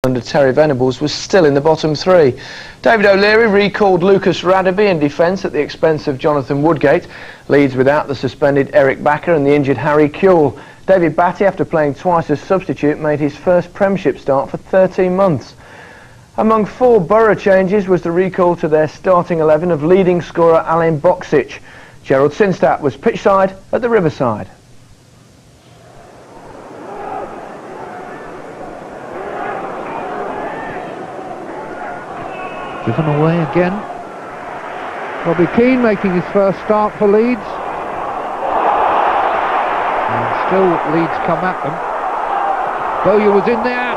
under Terry Venables was still in the bottom three. David O'Leary recalled Lucas Radaby in defence at the expense of Jonathan Woodgate. Leeds without the suspended Eric Backer and the injured Harry Kewell. David Batty, after playing twice as substitute, made his first Premiership start for 13 months. Among 4 Boro changes was the recall to their starting 11 of leading scorer Alen Boksic. Gerald Sinstadt was pitchside at the Riverside. Given away again. Robbie Keane making his first start for Leeds. And still Leeds come at them. Bowyer was in there.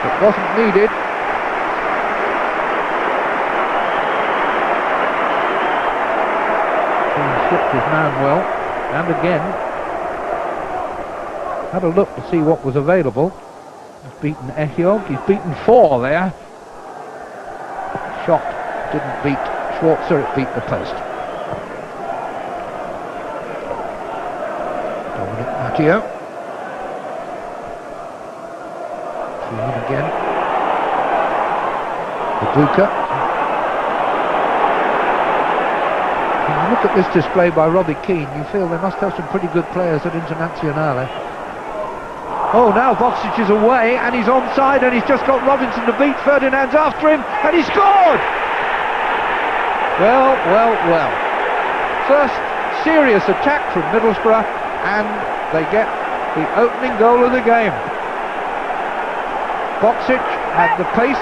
It wasn't needed. Keane slipped his man well. And again. Had a look to see what was available. He's beaten Ehiog. He's beaten 4 there. Shot didn't beat Schwarzer, it beat the post. Dominic Matteo. Keane again. Viduka. When you look at this display by Robbie Keane, you feel they must have some pretty good players at Internazionale. Oh, now Boksic is away and he's onside and he's just got Robinson to beat. Ferdinand's after him and he scored! Well. First serious attack from Middlesbrough and they get the opening goal of the game. Boksic had the pace.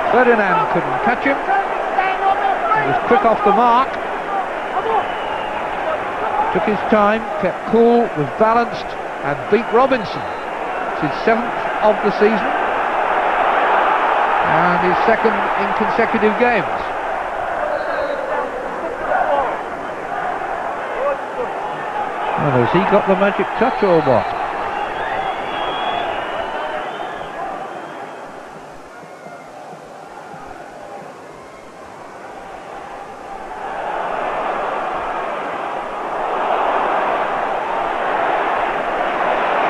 Ferdinand couldn't catch him. He was quick off the mark. Took his time, kept cool, was balanced and beat Robinson. It's his 7th of the season and his 2nd in consecutive games. Well, has he got the magic touch or what?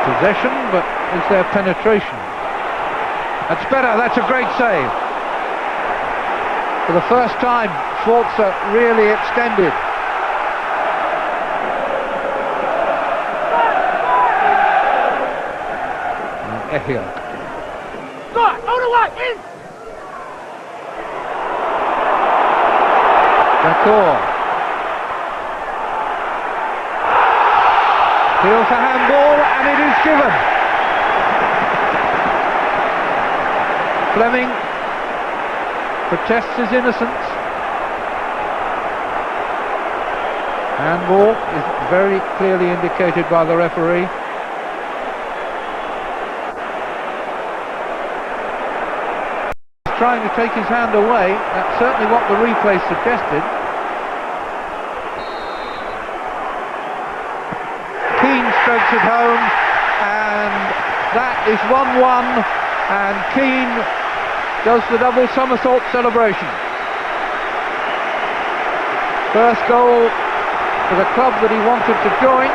Possession, but is there penetration? That's better, that's a great save. For the first time, Schwarzer really extended. And Ehiog. D'accord. Appeal for handball and it is given. Fleming protests his innocence. Handball is very clearly indicated by the referee. He's trying to take his hand away. That's certainly what the replay suggested. Keane strokes it home and that is 1-1 and Keane does the double somersault celebration. First goal for the club that he wanted to join.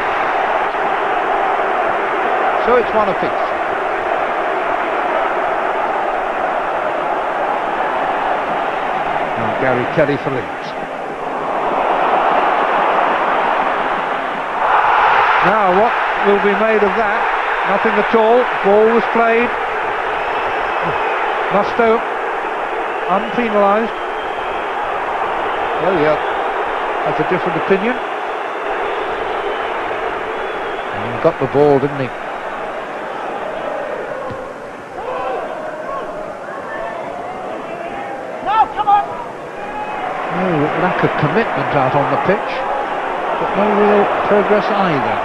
So it's 1 apiece. Now Gary Kelly for Leeds. Now what will be made of that? Nothing at all. Ball was played. Musto unpenalised. Oh yeah, that's a different opinion. And he got the ball, didn't he? No, come on! No lack of commitment out on the pitch, but no real progress either.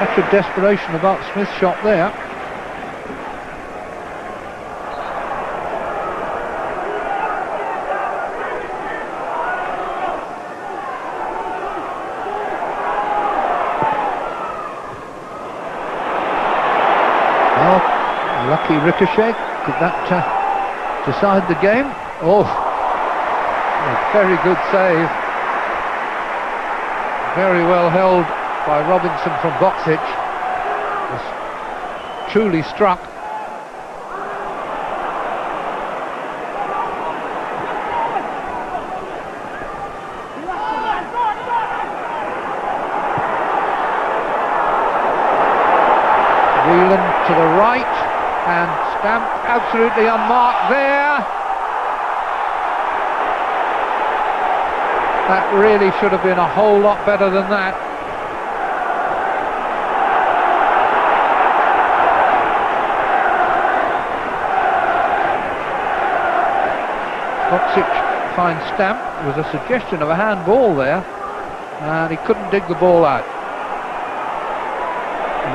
Touch of desperation about Smith's shot there. Well, lucky ricochet. Did that decide the game? Oh, a very good save. Very well held by Robinson from Boxic was truly struck. Whelan to the right and stamped absolutely unmarked there. That really should have been a whole lot better than that. Boxic finds stamp. There was a suggestion of a handball there and he couldn't dig the ball out.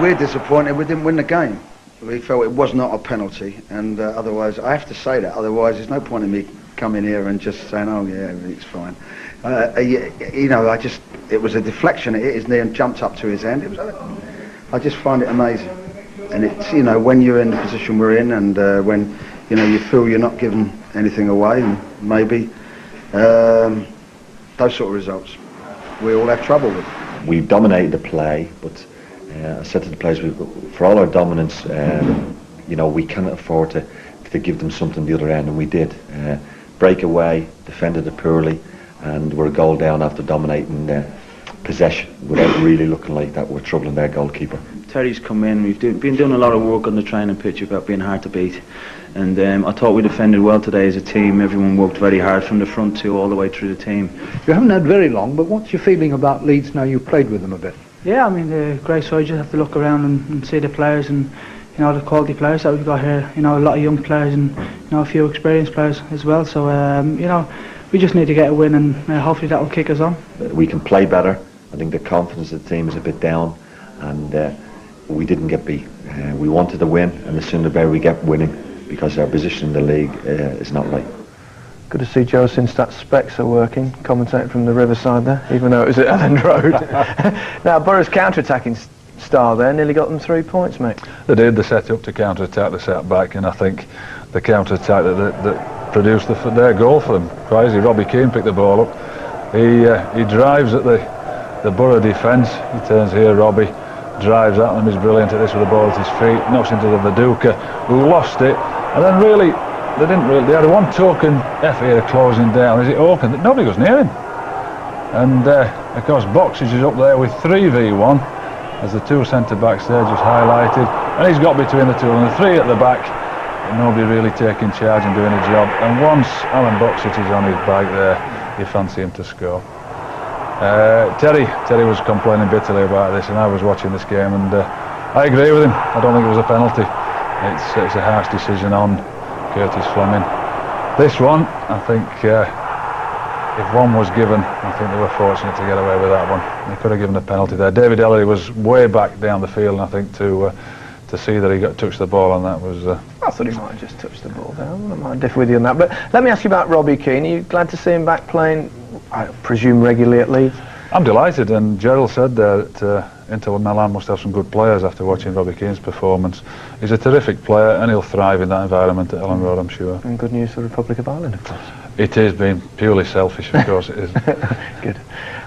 We're disappointed we didn't win the game. We felt it was not a penalty, and otherwise, I have to say that, otherwise there's no point in me coming here and just saying, oh yeah, everything's fine. You know, it was a deflection, it hit his knee and jumped up to his hand. I just find it amazing. And it's, you know, when you're in the position we're in, and when, you know, you feel you're not giving anything away, and maybe those sort of results, we all have trouble with. We dominated the play, but I said to the players, for all our dominance, you know, we cannot afford to give them something the other end, and we did. Break away, defended it poorly, and we're a goal down after dominating possession without really looking like that we're troubling their goalkeeper. Terry's come in, we've been doing a lot of work on the training pitch about being hard to beat, and I thought we defended well today as a team. Everyone worked very hard from the front two all the way through the team. You haven't had very long, but what's your feeling about Leeds now you've played with them a bit? Yeah, I mean, the great side, you just have to look around and see the players and, you know, the quality players that we've got here. You know, a lot of young players and, you know, a few experienced players as well. So, you know, we just need to get a win, and hopefully that will kick us on. We can play better. I think the confidence of the team is a bit down, and we didn't get beat. We wanted to win, and the sooner the better we get winning, because our position in the league is not right. Good to see Joe Sinstat's specs are working, commentating from the riverside there, even though it was at Elland Road. Now, Boro's counter-attacking style there nearly got them 3 points, mate. They did. They set up to counter-attack, they set back, and I think the counter-attack that produced their goal for them. Crazy. Robbie Keane picked the ball up. He drives at the Boro defence. He turns here, Robbie drives at them. He's brilliant at this with the ball at his feet. Knocks into the Viduka, who lost it, and then really. They had a one token effort here closing down as it opened. Nobody goes near him. And of course Boxic is up there with 3v1 as the two centre-backs there just highlighted. And he's got between the two and the three at the back. And nobody really taking charge and doing a job. And once Alan Boxic is on his back there, you fancy him to score. Terry was complaining bitterly about this, and I was watching this game, and I agree with him. I don't think it was a penalty. It's a harsh decision on Curtis Fleming. This one, I think, if one was given, I think they were fortunate to get away with that one. They could have given a penalty there. David Ellery was way back down the field, and I think to see that he touched the ball on that was... I thought he might have just touched the ball down. I might differ with you on that. But let me ask you about Robbie Keane. Are you glad to see him back playing, I presume, regularly at Leeds? I'm delighted, and Gerald said that Inter Milan must have some good players after watching Robbie Keane's performance. He's a terrific player, and he'll thrive in that environment at Elland Road, I'm sure. And good news for the Republic of Ireland, of course. It is being purely selfish, of course it is. Good.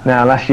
Now, last year